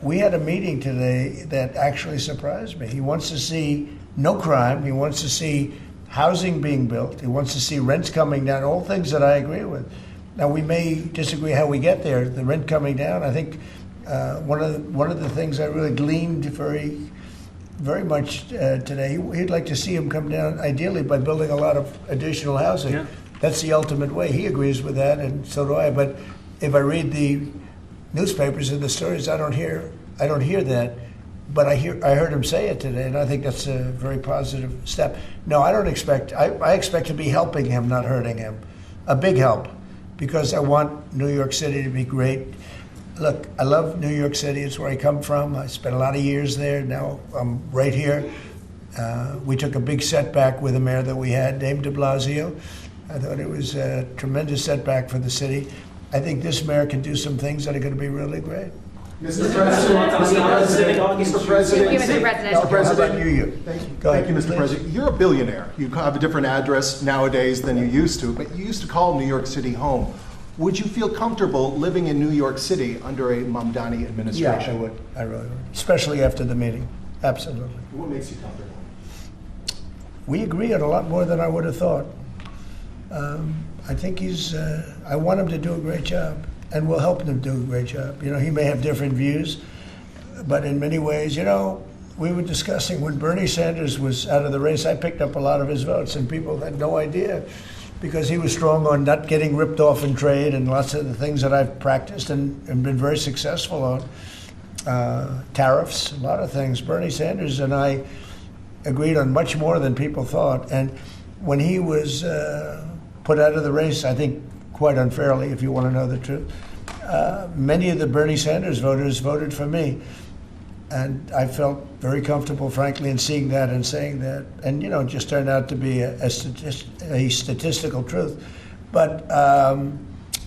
we had a meeting today that actually surprised me. He wants to see no crime. He wants to see housing being built. He wants to see rents coming down, all things that I agree with. Now, we may disagree how we get there. The rent coming down, I think one of the things I really gleaned very much today, he'd like to see him come down, ideally, by building a lot of additional housing. Yeah. That's the ultimate way. He agrees with that, and so do I. But if I read the newspapers and the stories, I don't hear that. But I heard him say it today, and I think that's a very positive step. No, I don't expect. I expect to be helping him, not hurting him. A big help, because I want New York City to be great. Look, I love New York City. It's where I come from. I spent a lot of years there. Now I'm right here. We took a big setback with the mayor that we had, named de Blasio. I thought it was a tremendous setback for the city. I think this mayor can do some things that are going to be really great. Mr. President, Mr. President, Mr. President, you. Thank you, Mr. President. You're a billionaire. You have a different address nowadays than you used to, but you used to call New York City home. Would you feel comfortable living in New York City under a Mamdani administration? Yeah, I would. I really would. Especially after the meeting. Absolutely. What makes you comfortable? We agree on a lot more than I would have thought. I think I want him to do a great job, and we'll help him do a great job. He may have different views, but in many ways, we were discussing when Bernie Sanders was out of the race, I picked up a lot of his votes, and people had no idea, because he was strong on not getting ripped off in trade and lots of the things that I've practiced and been very successful on. Tariffs, a lot of things. Bernie Sanders and I agreed on much more than people thought. And when he was put out of the race, I think quite unfairly, if you want to know the truth, many of the Bernie Sanders voters voted for me. And I felt very comfortable, frankly, in seeing that and saying that. And, it just turned out to be a statistical truth. But,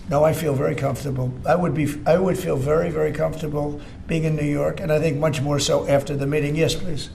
no, I feel very comfortable. I would feel very, very comfortable being in New York, and I think much more so after the meeting. Yes, please.